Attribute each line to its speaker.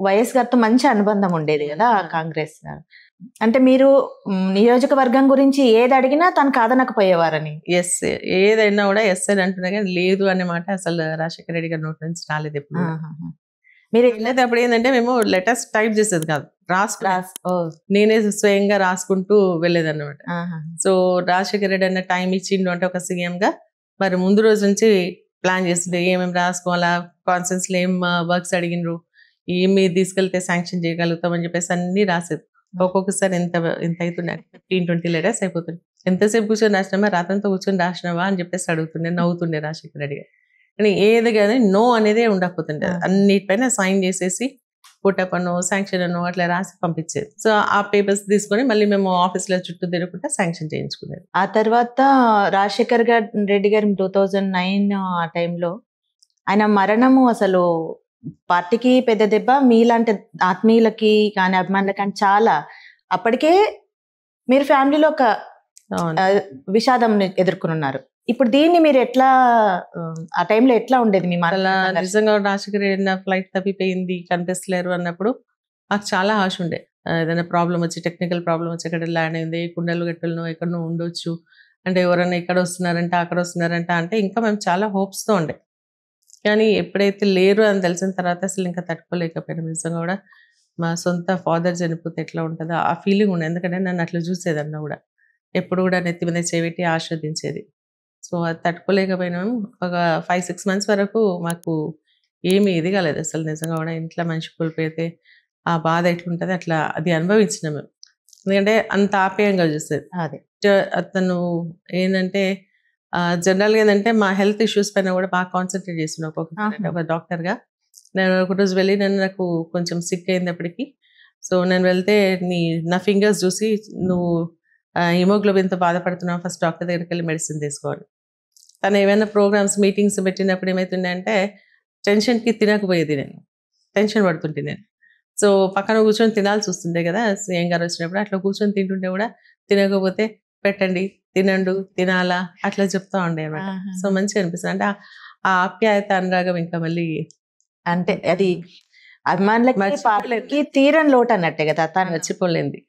Speaker 1: YS గారితో మంచి అనుబంధం ఉండేది కదా కాంగ్రెస్. అంటే మీరు నియోజకవర్గం గురించి ఏది అడిగినా తను కాదనకపోయేవారని.
Speaker 2: ఎస్, ఏదైనా కూడా ఎస్ అని అంటున్నా కానీ లేదు అనే మాట అసలు రాజశేఖర రెడ్డి గారి నోటి నుంచి రాలేదు ఎప్పుడు.
Speaker 1: మీరు
Speaker 2: వెళ్ళేటప్పుడు ఏంటంటే మేము లెటర్స్ టైప్ చేసేది కాదు, నేనే స్వయంగా రాసుకుంటూ వెళ్ళేదన్నమాట. సో రాజశేఖర రెడ్డి అన్న టైం ఇచ్చిండు అంటే ఒక సీఎం గా మరి ముందు రోజు నుంచి ప్లాన్ చేస్తుండే ఏమేమి రాసుకోవాలా, కాన్ఫరెన్స్ లో ఏం వర్క్స్ అడిగినరు, ఏమి తీసుకెళ్తే శాంక్షన్ చేయగలుగుతామని చెప్పేసి అన్ని రాసేది. ఒక్కొక్కసారి ఎంత అవుతుండే 15-20 లెటర్స్ అయిపోతుంది. ఎంతసేపు కూర్చొని రాసినామా, రాత్రంతో కూర్చొని రాసినావా అని చెప్పేసి అడుగుతుండే, నవ్వుతుండే రాజశేఖర రెడ్డి గారు. కానీ ఏది కానీ నో అనేదే ఉండకపోతుండే, అన్నిటిపైన సైన్ చేసేసి పుట్టప్ అనో శాంక్షన్ అనో అట్లా రాసి పంపించేది. సో ఆ పేపర్స్ తీసుకొని మళ్ళీ మేము ఆఫీస్లో చుట్టూ తిరుగుకుంటే శాంక్షన్ చేయించుకునేది.
Speaker 1: ఆ తర్వాత రాజశేఖర్ రెడ్డి గారు 2009 ఆ టైంలో ఆయన మరణము అసలు పార్టీకి పెద్ద దెబ్బ, మీలాంటి ఆత్మీయులకి కానీ అభిమానులకి కానీ చాలా. అప్పటికే మీరు ఫ్యామిలీలో ఒక విషాదం ఎదుర్కొని ఉన్నారు. ఇప్పుడు దీన్ని మీరు ఎట్లా, ఆ టైంలో ఎట్లా ఉండేది మీ
Speaker 2: అలా? నిజంగా రాజశేఖర రెడ్డి ఫ్లైట్ తప్పిపోయింది కనిపిస్తలేరు అన్నప్పుడు మాకు చాలా ఆశ ఉండే, ఏదైనా ప్రాబ్లం వచ్చి టెక్నికల్ ప్రాబ్లం వచ్చి ఎక్కడ ల్యాండ్ అయింది, కుండలు గట్టలను ఎక్కడో ఉండొచ్చు అంటే, ఎవరైనా ఇక్కడ వస్తున్నారంట అక్కడ వస్తున్నారంట అంటే ఇంకా మేము చాలా హోప్స్తో ఉండే. కానీ ఎప్పుడైతే లేరు అని తెలిసిన తర్వాత అసలు ఇంకా తట్టుకోలేకపోయినా. నిజంగా కూడా మా సొంత ఫాదర్ చనిపోతే ఎట్లా ఉంటుందో ఆ ఫీలింగ్ ఉండే. ఎందుకంటే నన్ను అట్లా చూసేదన్న కూడా ఎప్పుడు కూడా నెత్తి మీద చేపెట్టి ఆస్వాదించేది. సో అది తట్టుకోలేకపోయినాము. ఒక 5-6 months వరకు మాకు ఏమి ఇది కాలేదు అసలు. నిజంగా కూడా ఇంట్లో మనిషి కోల్పోతే ఆ బాధ ఎట్లుంటుంది అట్లా అది అనుభవించినాం మేము. ఎందుకంటే అంత ఆప్యాయంగా చూసేది.
Speaker 1: అదే
Speaker 2: అతను ఏంటంటే జనరల్గా ఏంటంటే మా హెల్త్ ఇష్యూస్ పైన కూడా బాగా కాన్సన్ట్రేట్ చేస్తున్నాను ఒక డాక్టర్గా. నేను ఒకరోజు వెళ్ళి నాకు కొంచెం సిక్ అయినప్పటికీ, సో నేను వెళ్తే నా ఫింగర్స్ చూసి నువ్వు హిమోగ్లోబిన్తో బాధపడుతున్నావు, ఫస్ట్ డాక్టర్ దగ్గరికి వెళ్ళి మెడిసిన్ తీసుకోవాలి. తను ఏమైనా ప్రోగ్రామ్స్ మీటింగ్స్ పెట్టినప్పుడు ఏమవుతుండే అంటే టెన్షన్కి తినకపోయేది, నేను టెన్షన్ పడుతుంటే నేను. సో పక్కన కూర్చొని తినాల్సి వస్తుండే కదా సీఎం గారు వచ్చినప్పుడు, అట్లా కూర్చొని తింటుంటే కూడా తినకపోతే పెట్టండి తినండు తినాలా అట్లా చెప్తా ఉండే అనమాట. సో మంచిగా అనిపిస్తుంది. అంటే ఆ ఆప్యాయత అనురాగం ఇంకా మళ్ళీ
Speaker 1: అంటే అది అభిమానులకి తీరని లోటు అన్నట్టే కదా, తను
Speaker 2: మర్చిపోలేంది.